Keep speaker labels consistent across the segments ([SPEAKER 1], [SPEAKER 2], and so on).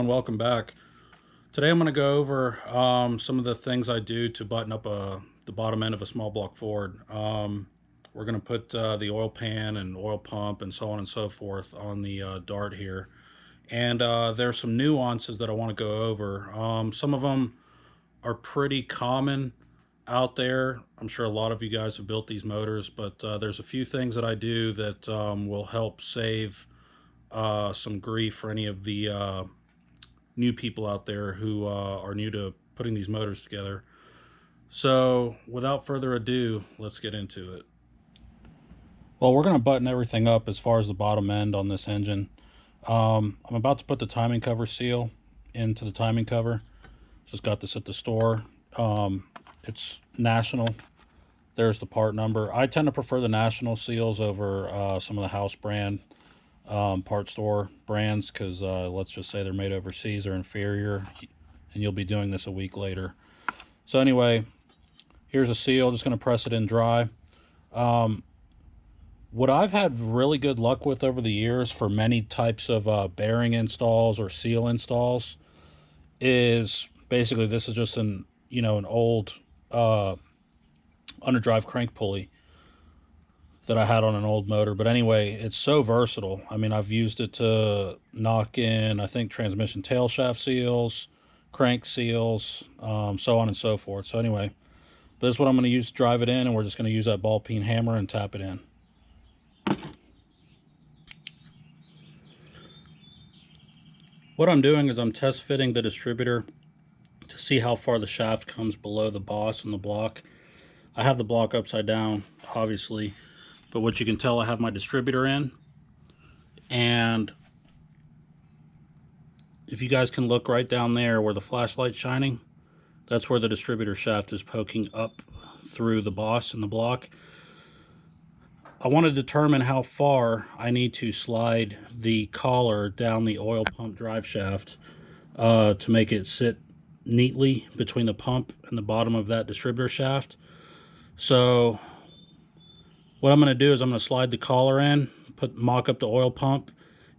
[SPEAKER 1] everyone, welcome back. Today I'm going to go over some of the things I do to button up the bottom end of a small block Ford. We're going to put the oil pan and oil pump and so on and so forth on the dart here. And there's some nuances that I want to go over. Some of them are pretty common out there. I'm sure a lot of you guys have built these motors, but there's a few things that I do that will help save some grief for any of the new people out there who are new to putting these motors together. So without further ado, let's get into it. Well, we're going to button everything up as far as the bottom end on this engine. I'm about to put the timing cover seal into the timing cover. Just got this at the store. It's National. There's the part number. I tend to prefer the National seals over some of the house brand part store brands because let's just say they're made overseas or inferior, and you'll be doing this a week later. So anyway, here's a seal. Just going to press it in dry. What I've had really good luck with over the years for many types of bearing installs or seal installs is basically this is just an old underdrive crank pulley that I had on an old motor. But anyway, it's so versatile. I mean, I've used it to knock in, I think, transmission tail shaft seals, crank seals, so on and so forth. So anyway, this is what I'm going to use to drive it in, and we're just going to use that ball peen hammer and tap it in. What I'm doing is I'm test fitting the distributor to see how far the shaft comes below the boss and the block. I have the block upside down, obviously, but what you can tell, I have my distributor in, and if you guys can look right down there where the flashlight's shining, that's where the distributor shaft is poking up through the boss and the block. I want to determine how far I need to slide the collar down the oil pump drive shaft to make it sit neatly between the pump and the bottom of that distributor shaft. So what I'm going to do is I'm going to slide the collar in, mock up the oil pump,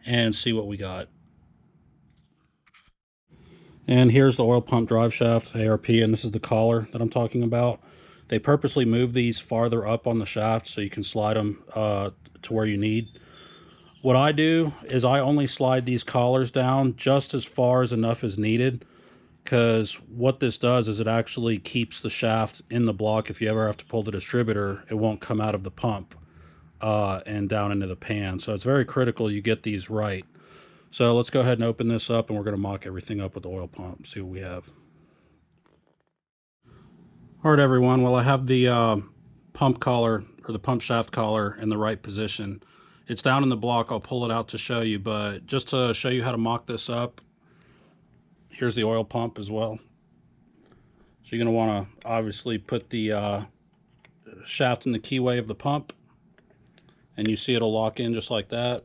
[SPEAKER 1] and see what we got. And here's the oil pump drive shaft, ARP, and this is the collar that I'm talking about. They purposely move these farther up on the shaft so you can slide them to where you need. What I do is I only slide these collars down just as far as enough is needed, because what this does is it actually keeps the shaft in the block. If you ever have to pull the distributor, it won't come out of the pump and down into the pan. So it's very critical you get these right. So let's go ahead and open this up, and we're going to mock everything up with the oil pump, see what we have. All right, everyone. Well, I have the pump collar, or the pump shaft collar, in the right position. It's down in the block. I'll pull it out to show you, but just to show you how to mock this up, here's the oil pump as well. So you're going to want to obviously put the shaft in the keyway of the pump, and you see it'll lock in just like that.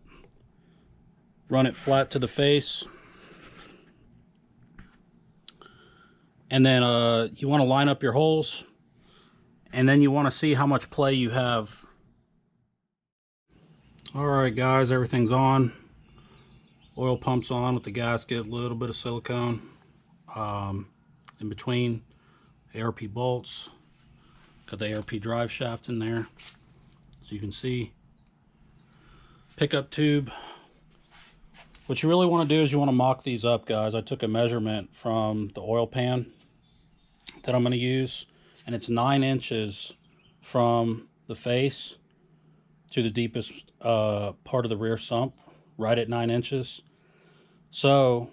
[SPEAKER 1] Run it flat to the face, and then you want to line up your holes, and then you want to see how much play you have. All right, guys, everything's on. Oil pump's on with the gasket, a little bit of silicone in between. ARP bolts, got the ARP drive shaft in there, so you can see. Pickup tube. What you really want to do is you want to mock these up, guys. I took a measurement from the oil pan that I'm going to use, and it's 9 inches from the face to the deepest part of the rear sump, right at 9 inches. So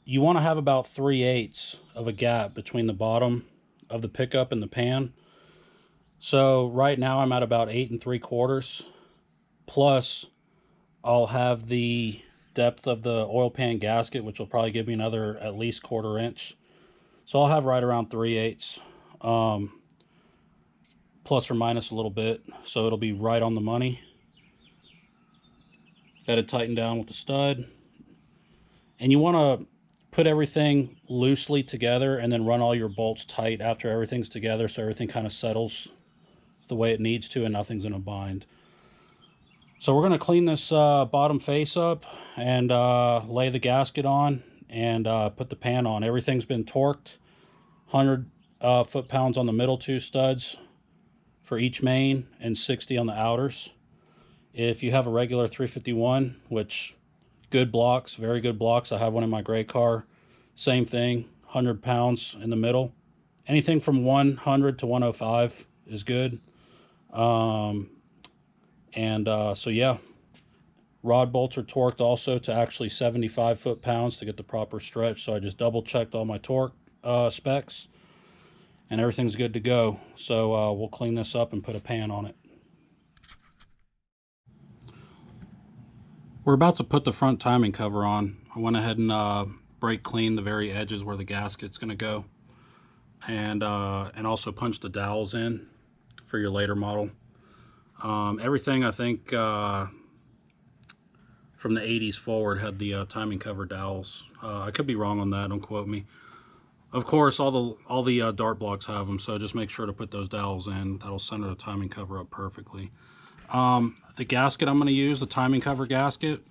[SPEAKER 1] you want to have about 3/8 of a gap between the bottom of the pickup and the pan. So right now I'm at about 8 3/4, plus I'll have the depth of the oil pan gasket, which will probably give me another at least 1/4 inch. So I'll have right around 3/8, plus or minus a little bit. So it'll be right on the money. Got it tightened down with the stud. And you want to put everything loosely together and then run all your bolts tight after everything's together, so everything kind of settles the way it needs to and nothing's in a bind. So we're going to clean this bottom face up and lay the gasket on and put the pan on. Everything's been torqued, 100 foot-pounds on the middle two studs for each main and 60 on the outers. If you have a regular 351, which good blocks, very good blocks, I have one in my gray car, same thing, 100 pounds in the middle. Anything from 100 to 105 is good. So yeah, rod bolts are torqued also to actually 75 foot-pounds to get the proper stretch. So I just double checked all my torque specs and everything's good to go. So we'll clean this up and put a pan on it. We're about to put the front timing cover on. I went ahead and brake cleaned the very edges where the gasket's going to go, and also punch the dowels in for your later model. Everything I think from the 80s forward had the timing cover dowels. I could be wrong on that, don't quote me. Of course, all the dart blocks have them, so just make sure to put those dowels in. That'll center the timing cover up perfectly. The gasket I'm going to use, the timing cover gasket,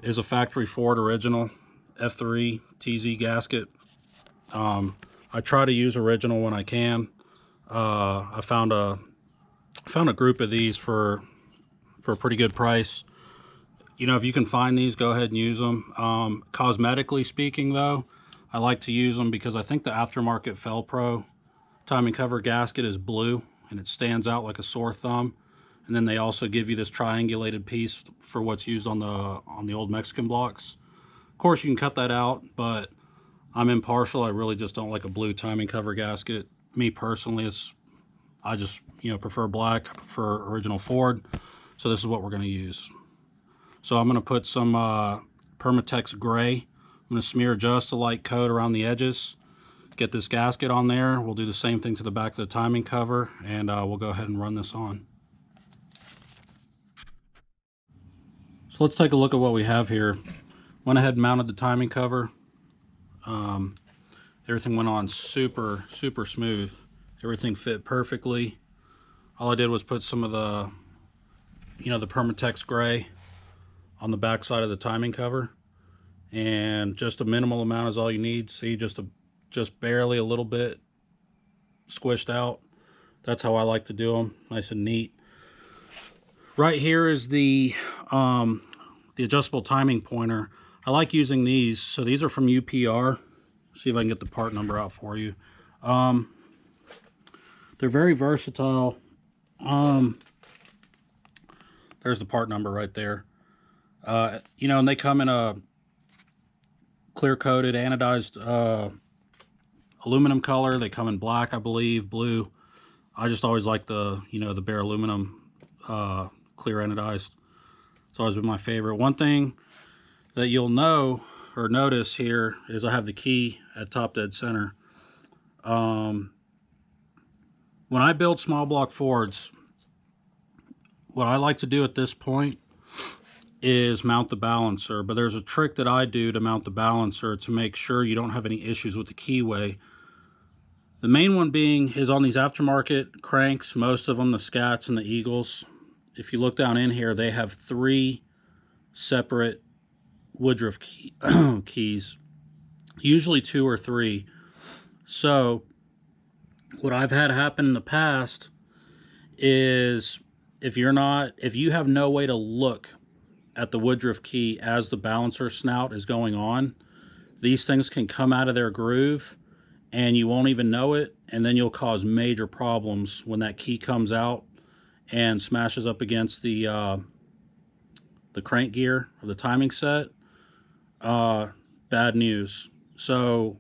[SPEAKER 1] is a factory Ford original F3 TZ gasket. I try to use original when I can. I found a group of these for a pretty good price. You know, if you can find these, go ahead and use them. Cosmetically speaking, though, I like to use them because I think the aftermarket Felpro timing cover gasket is blue and it stands out like a sore thumb. And then they also give you this triangulated piece for what's used on the old Mexican blocks. Of course, you can cut that out, but I'm impartial. I really just don't like a blue timing cover gasket. Me personally, I just prefer black, I prefer original Ford. So this is what we're going to use. So I'm going to put some Permatex gray. I'm going to smear just a light coat around the edges. Get this gasket on there. We'll do the same thing to the back of the timing cover, and we'll go ahead and run this on. So let's take a look at what we have here. Went ahead and mounted the timing cover. Everything went on super smooth. Everything fit perfectly. All I did was put some of the the Permatex gray on the back side of the timing cover, and just a minimal amount is all you need. See, just barely a little bit squished out. That's how I like to do them, nice and neat. Right here is the adjustable timing pointer. I like using these. So these are from UPR. See if I can get the part number out for you. They're very versatile. There's the part number right there. And they come in a clear-coated anodized aluminum color. They come in black, I believe, blue. I just always like the the bare aluminum clear anodized. It's always been my favorite. One thing that you'll know or notice here is I have the key at top dead center. When I build small block Fords, what I like to do at this point is mount the balancer, but there's a trick that I do to mount the balancer to make sure you don't have any issues with the keyway. The main one being is on these aftermarket cranks, most of them, the Scats and the Eagles. If you look down in here, they have 3 separate Woodruff keys, usually 2 or 3. So what I've had happen in the past is if you have no way to look at the Woodruff key as the balancer snout is going on, these things can come out of their groove and you won't even know it, and then you'll cause major problems when that key comes out and smashes up against the crank gear of the timing set. Bad news. So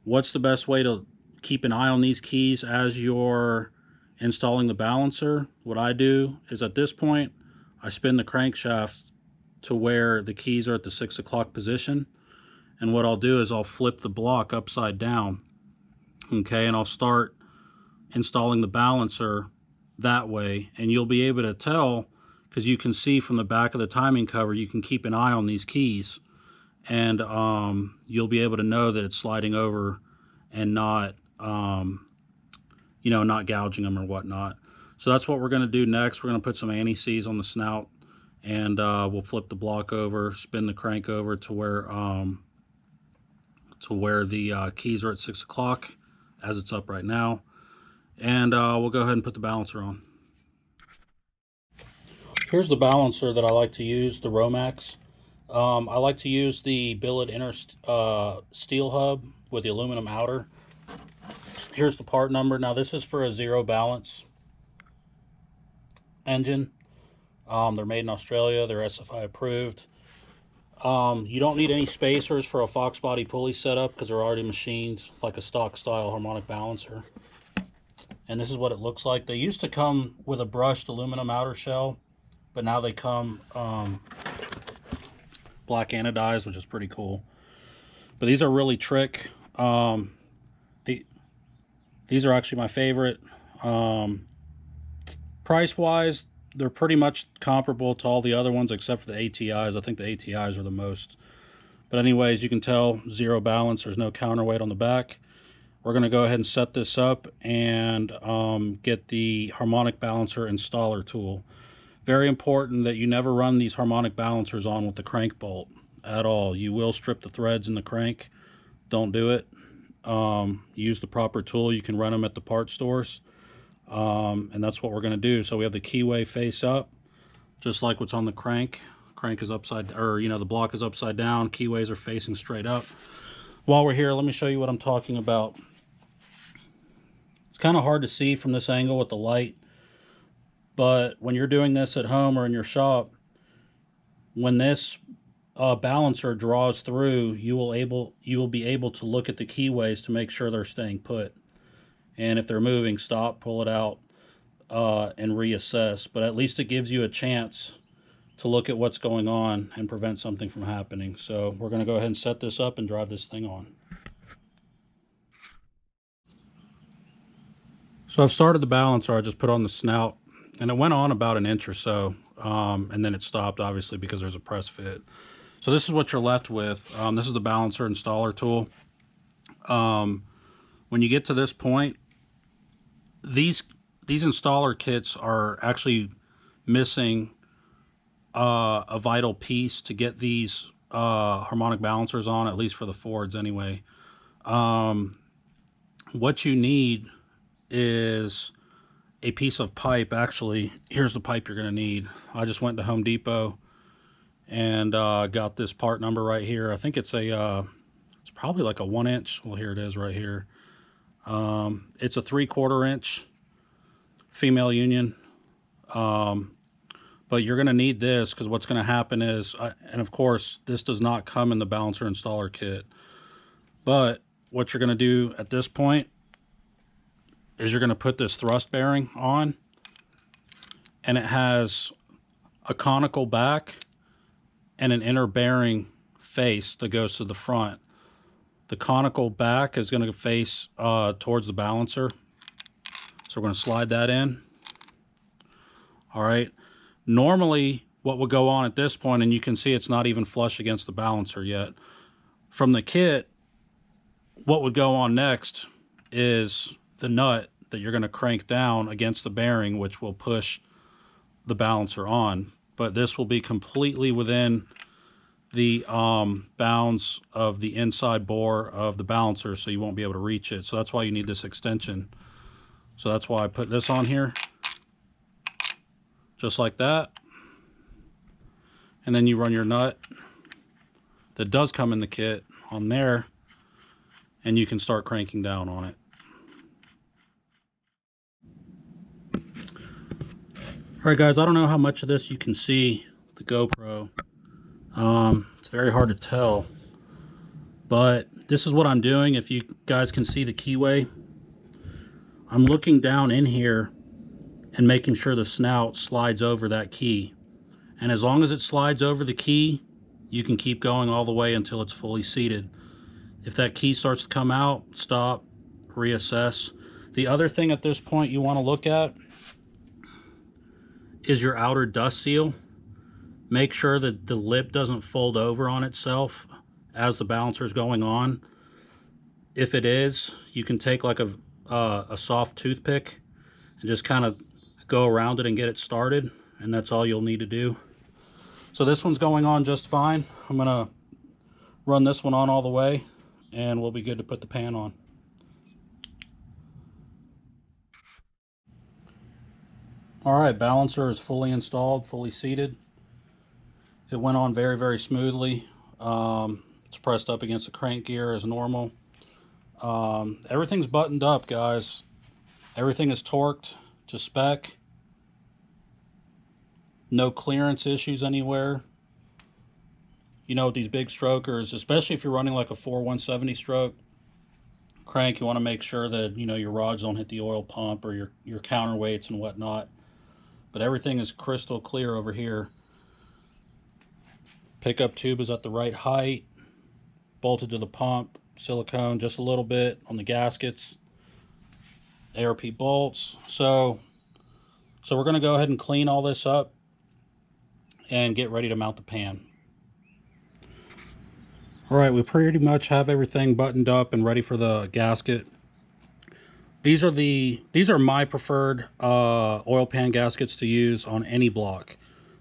[SPEAKER 1] what's the best way to keep an eye on these keys as you're installing the balancer? What I do is at this point, I spin the crankshaft to where the keys are at the 6 o'clock position. And what I'll do is I'll flip the block upside down. Okay, and I'll start installing the balancer that way. And you'll be able to tell, because you can see from the back of the timing cover, you can keep an eye on these keys. And you'll be able to know that it's sliding over and not, not gouging them or whatnot. So that's what we're going to do next. We're going to put some anti-seize on the snout, and we'll flip the block over, spin the crank over to where the keys are at 6 o'clock, as it's up right now, and we'll go ahead and put the balancer on. Here's the balancer that I like to use, the Romax. I like to use the billet inner steel hub with the aluminum outer. Here's the part number. Now this is for a zero balance engine. They're made in Australia. They're SFI approved. You don't need any spacers for a Fox body pulley setup because they're already machined like a stock style harmonic balancer. And this is what it looks like. They used to come with a brushed aluminum outer shell, but now they come black anodized, which is pretty cool. But these are really trick. These are actually my favorite. Price wise, they're pretty much comparable to all the other ones except for the ATIs. I think the ATIs are the most. But anyways, you can tell zero balance. There's no counterweight on the back. We're going to go ahead and set this up and get the harmonic balancer installer tool. Very important that you never run these harmonic balancers on with the crank bolt at all. You will strip the threads in the crank. Don't do it. Use the proper tool. You can run them at the part stores. And that's what we're going to do. So we have the keyway face up, just like what's on the crank. Crank is upside, or the block is upside down. Keyways are facing straight up. While we're here, let me show you what I'm talking about. It's kind of hard to see from this angle with the light, but when you're doing this at home or in your shop, when this balancer draws through, you will be able to look at the keyways to make sure they're staying put. And if they're moving, stop, pull it out, and reassess. But at least it gives you a chance to look at what's going on and prevent something from happening. So we're going to go ahead and set this up and drive this thing on. So I've started the balancer. I just put on the snout, and it went on about an inch or so, and then it stopped, obviously, because there's a press fit. So this is what you're left with. This is the balancer installer tool. When you get to this point, these installer kits are actually missing a vital piece to get these harmonic balancers on, at least for the Fords anyway. What you need is a piece of pipe. Actually, here's the pipe you're going to need. I just went to Home Depot and got this part number right here. I think it's it's probably like a 1 inch. Well, here it is right here. It's a 3/4 inch female union. But you're going to need this because what's going to happen is, and of course, this does not come in the balancer installer kit. But what you're going to do at this point is you're going to put this thrust bearing on, and it has a conical back and an inner bearing face that goes to the front. The conical back is going to face towards the balancer. So we're going to slide that in. All right. Normally, what would go on at this point, and you can see it's not even flush against the balancer yet. From the kit, what would go on next is the nut that you're going to crank down against the bearing, which will push the balancer on. But this will be completely within the bounds of the inside bore of the balancer, so you won't be able to reach it. So that's why you need this extension. So that's why I put this on here, just like that. And then you run your nut that does come in the kit on there, and you can start cranking down on it. All right, guys, I don't know how much of this you can see, the GoPro. It's very hard to tell, but this is what I'm doing. If you guys can see the keyway, I'm looking down in here and making sure the snout slides over that key. And as long as it slides over the key, you can keep going all the way until it's fully seated. If that key starts to come out, stop, reassess. The other thing at this point you want to look at is your outer dust seal. Make sure that the lip doesn't fold over on itself as the balancer is going on. If it is, you can take like a soft toothpick and just kind of go around it and get it started, and that's all you'll need to do. So this one's going on just fine. I'm gonna run this one on all the way, and we'll be good to put the pan on. All right, balancer is fully installed, fully seated. It went on very, very smoothly. It's pressed up against the crank gear as normal. Everything's buttoned up, guys. Everything is torqued to spec. No clearance issues anywhere. You know, with these big strokers, especially if you're running like a 4-170 stroke crank, you want to make sure that, you know, your rods don't hit the oil pump or your counterweights and whatnot. But everything is crystal clear over here. Pickup tube is at the right height, bolted to the pump, silicone just a little bit on the gaskets, ARP bolts. So we're going to go ahead and clean all this up and get ready to mount the pan. All right, we pretty much have everything buttoned up and ready for the gasket. These are my preferred oil pan gaskets to use on any block,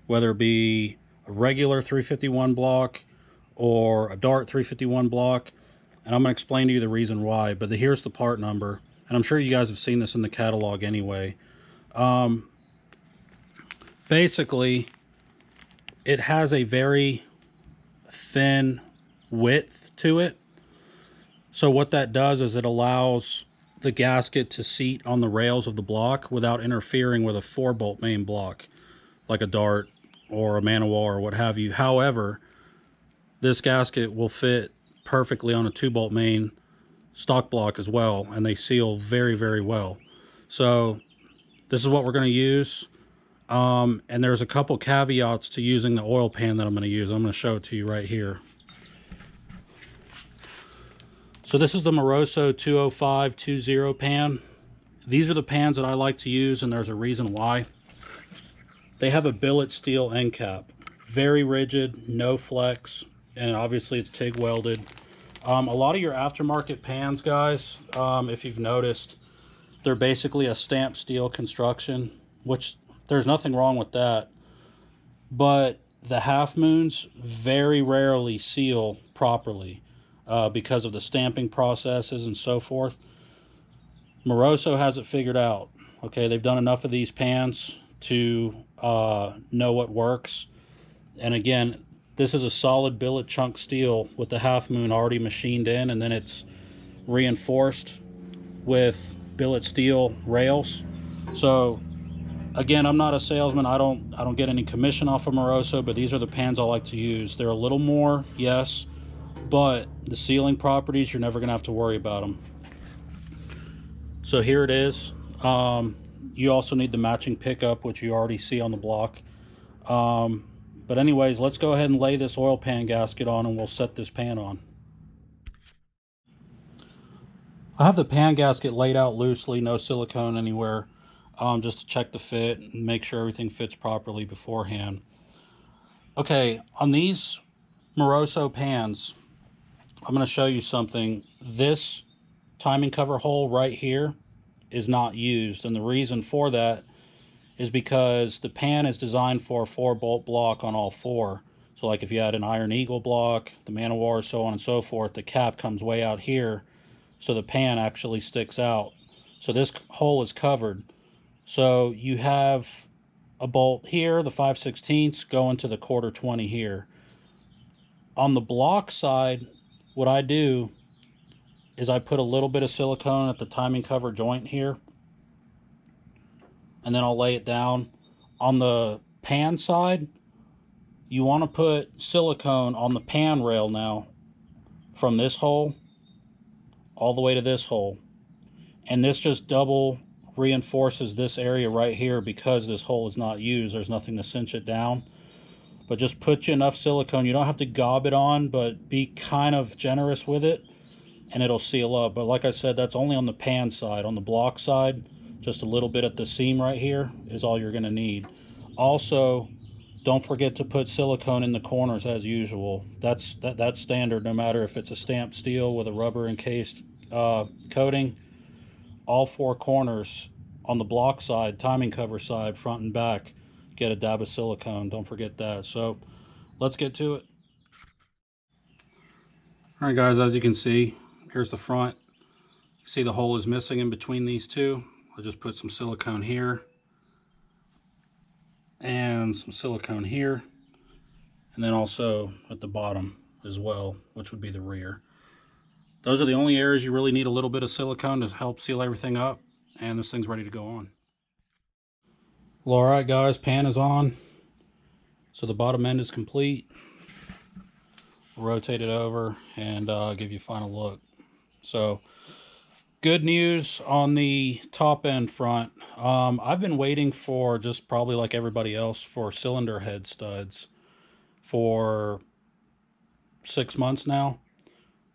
[SPEAKER 1] whether it be a regular 351 block or a Dart 351 block. And I'm going to explain to you the reason why, but here's the part number. And I'm sure you guys have seen this in the catalog anyway. Basically, it has a very thin width to it. So what that does is it allows the gasket to seat on the rails of the block without interfering with a 4-bolt main block, like a Dart or a Man-O-War or what have you. However, this gasket will fit perfectly on a 2-bolt main stock block as well, and they seal very, very well. So this is what we're going to use. And there's a couple caveats to using the oil pan that I'm going to use. I'm going to show it to you right here. So this is the Moroso 20520 pan. These are the pans that I like to use, and there's a reason why. They have a billet steel end cap. Very rigid, no flex, and obviously it's TIG welded. A lot of your aftermarket pans, guys, if you've noticed, they're basically a stamped steel construction, which there's nothing wrong with that. But the half moons very rarely seal properly because of the stamping processes and so forth. Moroso has it figured out. Okay, they've done enough of these pans to know what works. And again, this is a solid billet chunk steel with the half moon already machined in, and then it's reinforced with billet steel rails. So again, I'm not a salesman. I don't get any commission off of Moroso, but these are the pans I like to use. They're a little more, yes, but the sealing properties, you're never gonna have to worry about them. So here it is. You also need the matching pickup, which you already see on the block. But anyways, let's go ahead and lay this oil pan gasket on, and we'll set this pan on. I have the pan gasket laid out loosely, no silicone anywhere, just to check the fit and make sure everything fits properly beforehand. Okay, on these Moroso pans, I'm going to show you something. This timing cover hole right here is not used, and the reason for that is because the pan is designed for a 4-bolt block on all four. So like if you had an Iron Eagle block, the Man-O-War, so on and so forth, the cap comes way out here, so the pan actually sticks out. So this hole is covered. So you have a bolt here, the 5/16 going to the 1/4-20 here. On the block side, what I do is I put a little bit of silicone at the timing cover joint here, and then I'll lay it down. On the pan side, you want to put silicone on the pan rail now from this hole all the way to this hole. And this just double reinforces this area right here because this hole is not used. There's nothing to cinch it down. But just put you enough silicone. You don't have to gob it on, but be kind of generous with it, and it'll seal up. But like I said, that's only on the pan side. On the block side, just a little bit at the seam right here is all you're going to need. Also, don't forget to put silicone in the corners as usual. That's standard, no matter if it's a stamped steel with a rubber encased coating. All four corners on the block side, timing cover side, front and back, get a dab of silicone. Don't forget that. So let's get to it. All right, guys, as you can see, here's the front. You see the hole is missing in between these two. I'll just put some silicone here and some silicone here, and then also at the bottom as well, which would be the rear. Those are the only areas you really need a little bit of silicone to help seal everything up, and this thing's ready to go on. Well, all right, guys, pan is on. So the bottom end is complete. Rotate it over and give you a final look. So good news on the top end front. I've been waiting for, just probably like everybody else, for cylinder head studs for 6 months now.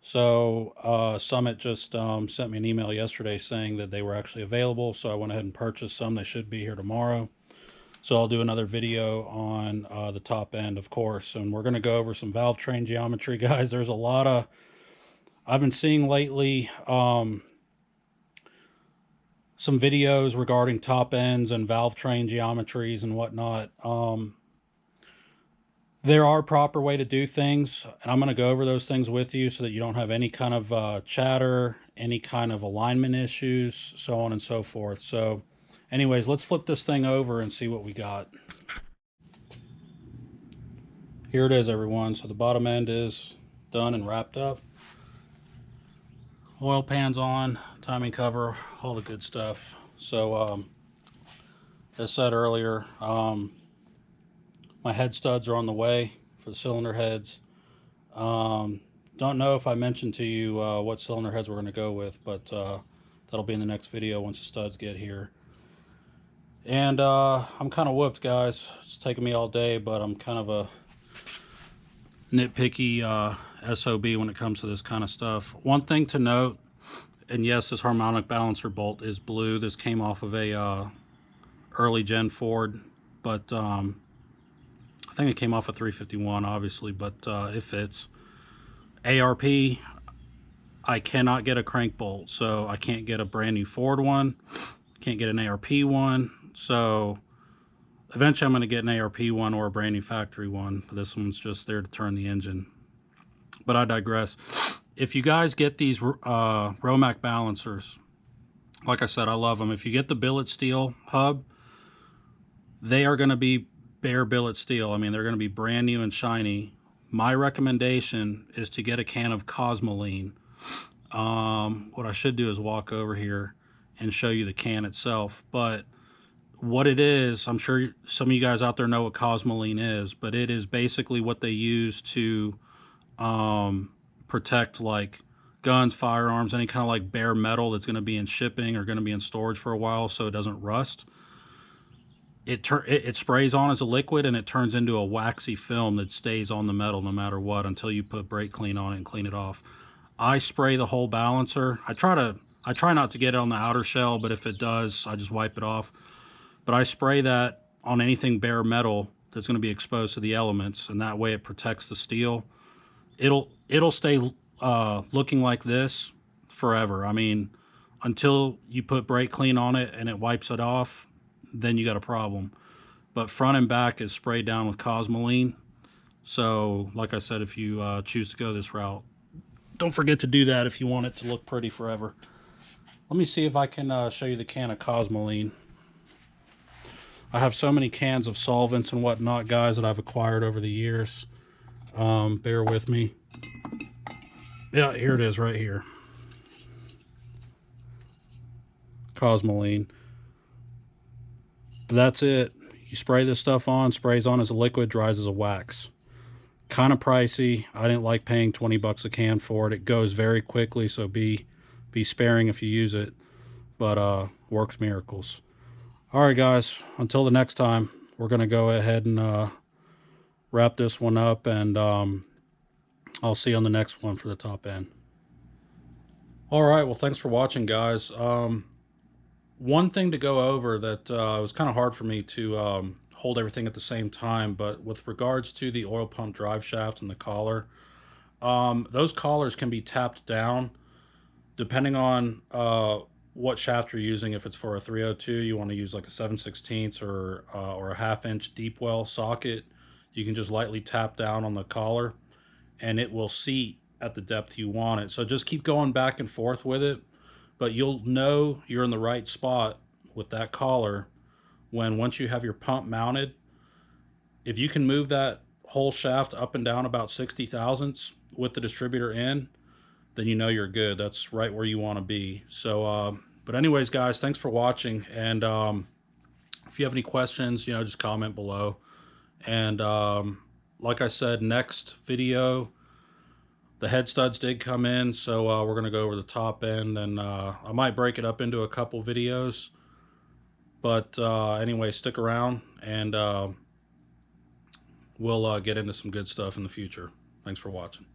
[SPEAKER 1] So Summit just sent me an email yesterday saying that they were actually available. So I went ahead and purchased some. They should be here tomorrow. So I'll do another video on the top end, of course. And we're going to go over some valve train geometry, guys. There's a lot of, I've been seeing lately some videos regarding top ends and valve train geometries and whatnot. There are proper way to do things, and I'm going to go over those things with you so that you don't have any kind of chatter, any kind of alignment issues, so on and so forth. So anyways, let's flip this thing over and see what we got. Here it is, everyone. So the bottom end is done and wrapped up. Oil pan's on, timing cover, all the good stuff. So as said earlier, my head studs are on the way for the cylinder heads. Don't know if I mentioned to you what cylinder heads we're going to go with, but that'll be in the next video once the studs get here. And I'm kind of whooped, guys. It's taking me all day, but I'm kind of a nitpicky SOB when it comes to this kind of stuff. One thing to note, and yes, this harmonic balancer bolt is blue. This came off of a early gen Ford, but I think it came off a 351, obviously, but it fits. ARP, I cannot get a crank bolt, so I can't get a brand new Ford one. Can't get an ARP one. So eventually I'm going to get an ARP one or a brand new factory one. But this one's just there to turn the engine. But I digress. If you guys get these Romac balancers, like I said, I love them. If you get the billet steel hub, they are going to be bare billet steel. I mean, they're going to be brand new and shiny. My recommendation is to get a can of Cosmoline. What I should do is walk over here and show you the can itself. But what it is, I'm sure some of you guys out there know what Cosmoline is, but it is basically what they use to protect like guns, firearms, any kind of like bare metal that's going to be in shipping or going to be in storage for a while so it doesn't rust. It sprays on as a liquid and it turns into a waxy film that stays on the metal no matter what until you put brake clean on it and clean it off. I spray the whole balancer. I try not to get it on the outer shell, but if it does, I just wipe it off. But I spray that on anything bare metal that's going to be exposed to the elements, and that way it protects the steel. It'll stay looking like this forever. I mean, until you put brake clean on it and it wipes it off, then you got a problem. But front and back is sprayed down with Cosmoline. So like I said, if you choose to go this route, don't forget to do that if you want it to look pretty forever. Let me see if I can show you the can of Cosmoline. I have so many cans of solvents and whatnot, guys, that I've acquired over the years. Bear with me. Yeah, here it is right here. Cosmoline. That's it. You spray this stuff on, sprays on as a liquid, dries as a wax. Kind of pricey. I didn't like paying 20 bucks a can for it. It goes very quickly, so be sparing if you use it. But works miracles. All right, guys, until the next time, we're going to go ahead and wrap this one up, and I'll see you on the next one for the top end. All right, well, thanks for watching, guys. One thing to go over that was kind of hard for me to hold everything at the same time, but with regards to the oil pump drive shaft and the collar, those collars can be tapped down depending on what shaft you're using. If it's for a 302, you want to use like a 7/16 or a 1/2 inch deep well socket. You can just lightly tap down on the collar and it will seat at the depth you want it. So just keep going back and forth with it, but you'll know you're in the right spot with that collar when once you have your pump mounted, if you can move that whole shaft up and down about 60 thousandths with the distributor in, then you know you're good. That's right where you want to be. So, but anyways, guys, thanks for watching. And if you have any questions, just comment below. And like I said, next video, the head studs did come in, so we're going to go over the top end, and I might break it up into a couple videos. But anyway, stick around, and we'll get into some good stuff in the future. Thanks for watching.